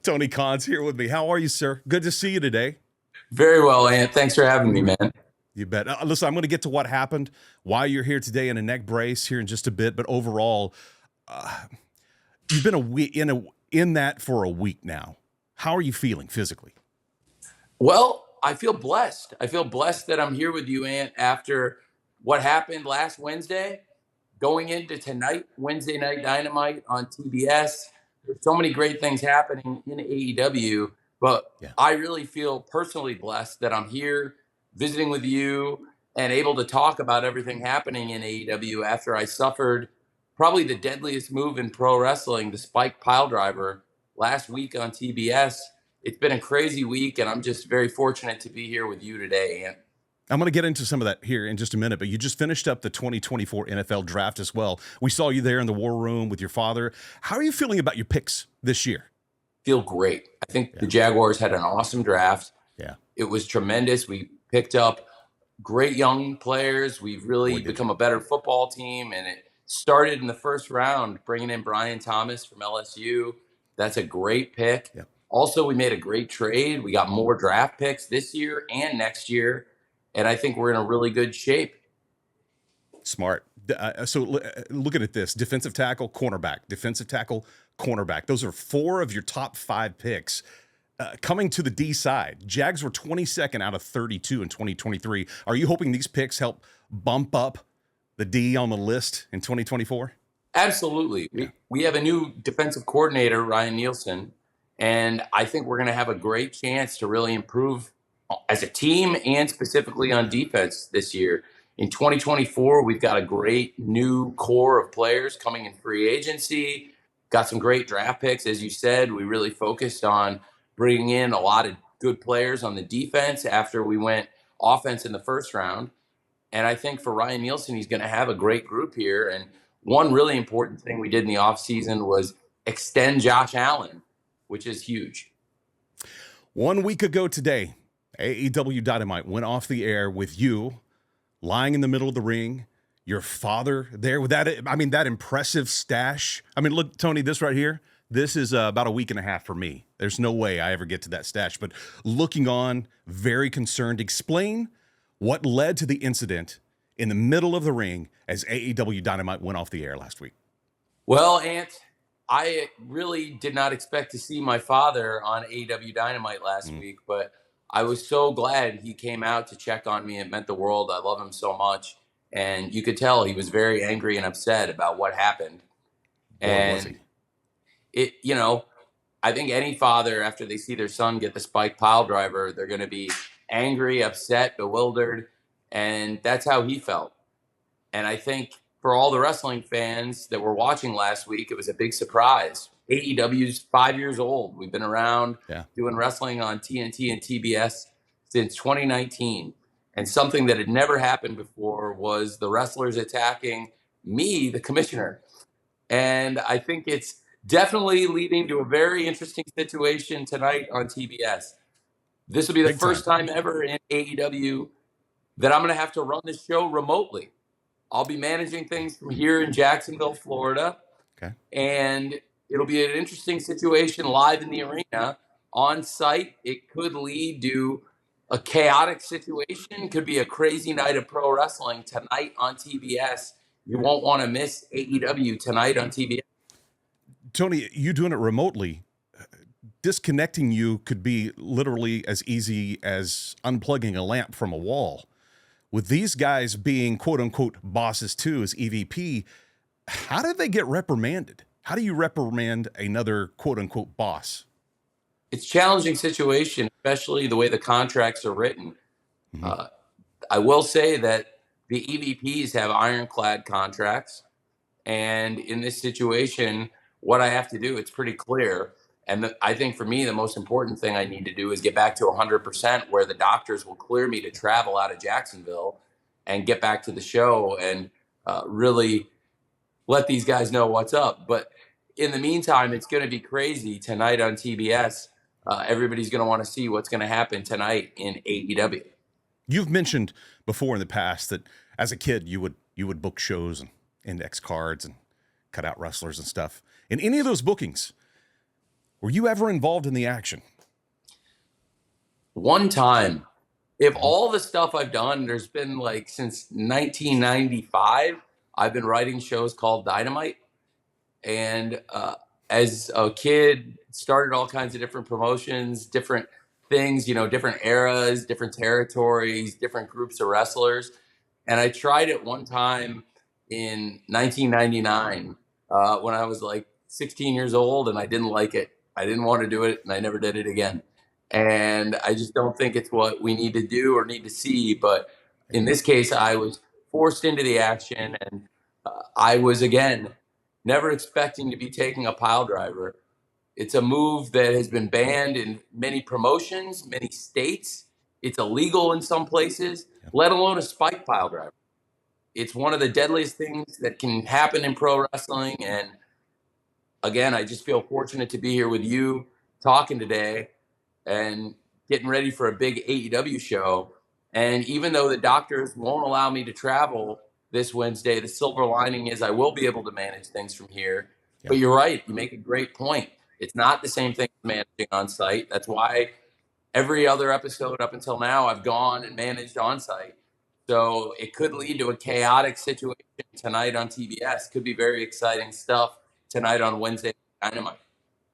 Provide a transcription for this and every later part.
Tony Khan's here with me. How are you, sir? Good to see you today. Very well, Ant. Thanks for having me, man. You bet. Listen, I'm going to get to what happened, why you're here today in a neck brace here in just a bit. But overall, uh, you've been in that for a week now. How are you feeling physically? Well, I feel blessed. I feel blessed that I'm here with you, Ant, after what happened last Wednesday, going into tonight, Wednesday Night Dynamite on TBS. There's so many great things happening in AEW, but Yeah. I really feel personally blessed that I'm here visiting with you and able to talk about everything happening in AEW after I suffered probably the deadliest move in pro wrestling, the spike pile driver, last week on TBS. It's been a crazy week, and I'm just very fortunate to be here with you today, Ant. I'm going to get into some of that here in just a minute, but you just finished up the 2024 NFL draft as well. We saw you there in the war room with your father. How are you feeling about your picks this year? Feel great. I think the Jaguars had an awesome draft. Yeah. It was tremendous. We picked up great young players. We've really become a better football team, and it started in the first round, bringing in Brian Thomas from LSU. That's a great pick. Yep. Also, we made a great trade. We got more draft picks this year and next year, and I think we're in a really good shape. Smart. So looking at this, defensive tackle, cornerback, defensive tackle, cornerback. Those are 4 of your top 5 picks. Coming to the D side, Jags were 22nd out of 32 in 2023. Are you hoping these picks help bump up the D on the list in 2024? Absolutely. Yeah. We have a new defensive coordinator, Ryan Nielsen, and I think we're going to have a great chance to really improve as a team and specifically on defense this year. In 2024, we've got a great new core of players coming in free agency, got some great draft picks. As you said, we really focused on bringing in a lot of good players on the defense after we went offense in the first round. And I think for Ryan Nielsen, he's going to have a great group here. And one really important thing we did in the offseason was extend Josh Allen, which is huge. 1 week ago today, AEW Dynamite went off the air with you lying in the middle of the ring, your father there with that impressive stash. I mean, look, Tony, this right here, this is about a week and a half for me. There's no way I ever get to that stash, but looking on, very concerned. Explain what led to the incident in the middle of the ring as AEW Dynamite went off the air last week. Well, Ant, I really did not expect to see my father on AEW Dynamite last week, but I was so glad he came out to check on me. It meant the world. I love him so much. And you could tell he was very angry and upset about what happened. Boy, was he. I think any father, after they see their son get the spike pile driver, they're going to be angry, upset, bewildered. And that's how he felt. And I think for all the wrestling fans that were watching last week, it was a big surprise. AEW's 5 years old. We've been around doing wrestling on TNT and TBS since 2019. And something that had never happened before was the wrestlers attacking me, the commissioner. And I think it's definitely leading to a very interesting situation tonight on TBS. This will be the first time ever in AEW that I'm going to have to run this show remotely. I'll be managing things from here in Jacksonville, Florida. Okay. And it'll be an interesting situation live in the arena. On site, it could lead to a chaotic situation. Could be a crazy night of pro wrestling tonight on TBS. You won't want to miss AEW tonight on TBS. Tony, you doing it remotely, disconnecting you could be literally as easy as unplugging a lamp from a wall. With these guys being quote-unquote bosses too as EVP, how did they get reprimanded? How do you reprimand another quote-unquote boss? It's a challenging situation, especially the way the contracts are written. I will say that the EVPs have ironclad contracts. And in this situation, what I have to do, it's pretty clear. And I think for me, the most important thing I need to do is get back to 100% where the doctors will clear me to travel out of Jacksonville and get back to the show and really let these guys know what's up. But in the meantime, it's going to be crazy tonight on TBS. Everybody's going to want to see what's going to happen tonight in AEW. You've mentioned before in the past that as a kid, you would book shows and index cards and cut out wrestlers and stuff. In any of those bookings, Were you ever involved in the action? One time. If all the stuff I've done, there's been like since 1995, I've been writing shows called Dynamite. And as a kid, started all kinds of different promotions, different things, different eras, different territories, different groups of wrestlers. And I tried it one time in 1999 when I was like 16 years old, and I didn't like it. I didn't want to do it, and I never did it again. And I just don't think it's what we need to do or need to see. But in this case, I was forced into the action, and I was, again, never expecting to be taking a pile driver. It's a move that has been banned in many promotions, many states. It's illegal in some places, let alone a spike pile driver. It's one of the deadliest things that can happen in pro wrestling. And again, I just feel fortunate to be here with you talking today and getting ready for a big AEW show. And even though the doctors won't allow me to travel this Wednesday, the silver lining is I will be able to manage things from here. Yeah. But you're right. You make a great point. It's not the same thing as managing on site. That's why every other episode up until now, I've gone and managed on site. So it could lead to a chaotic situation tonight on TBS. Could be very exciting stuff tonight on Wednesday Dynamite.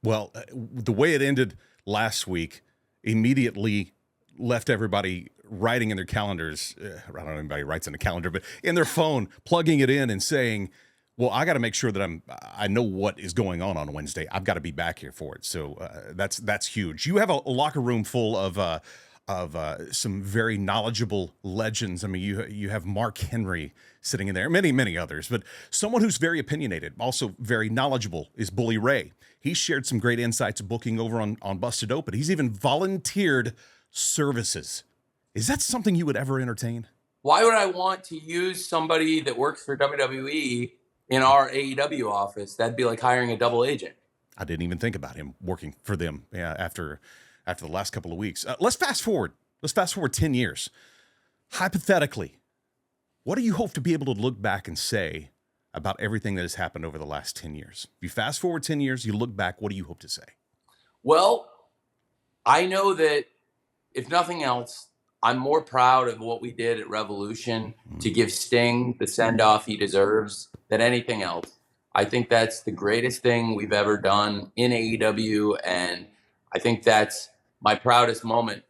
Well, the way it ended last week immediately left everybody writing in their calendars. I don't know if anybody writes in a calendar, but in their phone, plugging it in and saying, well, I got to make sure that I know what is going on Wednesday. I've got to be back here for it. So that's huge. You have a locker room full of some very knowledgeable legends. I mean, you have Mark Henry sitting in there, many others, but someone who's very opinionated, also very knowledgeable, is Bully Ray. He shared some great insights booking over on Busted Open. He's even volunteered services. Is that something you would ever entertain? Why would I want to use somebody that works for WWE in our AEW office? That'd be like hiring a double agent. I didn't even think about him working for them after the last couple of weeks. Let's fast forward. Let's fast forward 10 years. Hypothetically, what do you hope to be able to look back and say about everything that has happened over the last 10 years? If you fast forward 10 years, you look back, what do you hope to say? Well, I know that if nothing else, I'm more proud of what we did at Revolution to give Sting the send-off he deserves than anything else. I think that's the greatest thing we've ever done in AEW, and I think that's my proudest moment,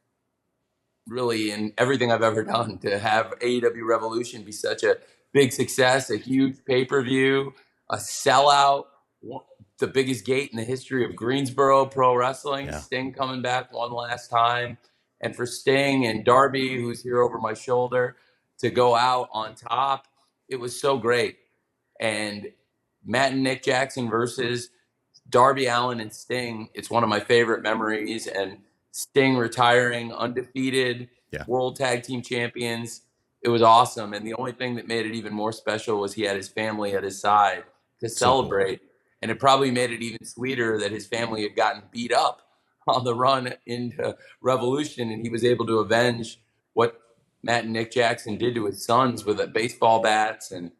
really, in everything I've ever done, to have AEW Revolution be such a big success, a huge pay-per-view, a sellout, the biggest gate in the history of Greensboro pro wrestling, Sting coming back one last time. And for Sting and Darby, who's here over my shoulder, to go out on top, it was so great. And Matt and Nick Jackson versus Darby Allin and Sting, it's one of my favorite memories. And Sting retiring undefeated, World Tag Team Champions, it was awesome. And the only thing that made it even more special was he had his family at his side to celebrate. Cool. And it probably made it even sweeter that his family had gotten beat up on the run into Revolution, and he was able to avenge what Matt and Nick Jackson did to his sons with baseball bats, and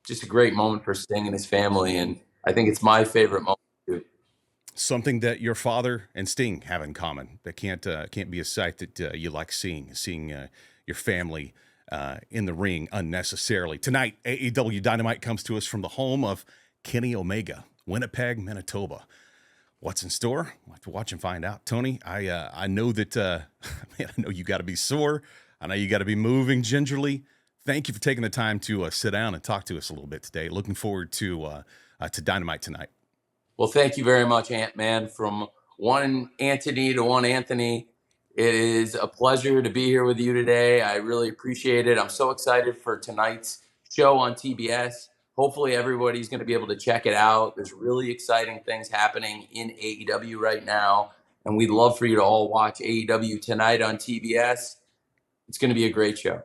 just a great moment for Sting and his family. And I think it's my favorite moment too. Something that your father and Sting have in common that can't be a sight that you like seeing your family in the ring unnecessarily. Tonight, AEW Dynamite comes to us from the home of Kenny Omega, Winnipeg, Manitoba. What's in store? We'll have to watch and find out. Tony, I know that, man, I know you got to be sore. I know you got to be moving gingerly. Thank you for taking the time to sit down and talk to us a little bit today. Looking forward to Dynamite tonight. Well, thank you very much, Ant-Man. From one Anthony to one Anthony, it is a pleasure to be here with you today. I really appreciate it. I'm so excited for tonight's show on TBS. Hopefully everybody's going to be able to check it out. There's really exciting things happening in AEW right now, and we'd love for you to all watch AEW tonight on TBS. It's going to be a great show.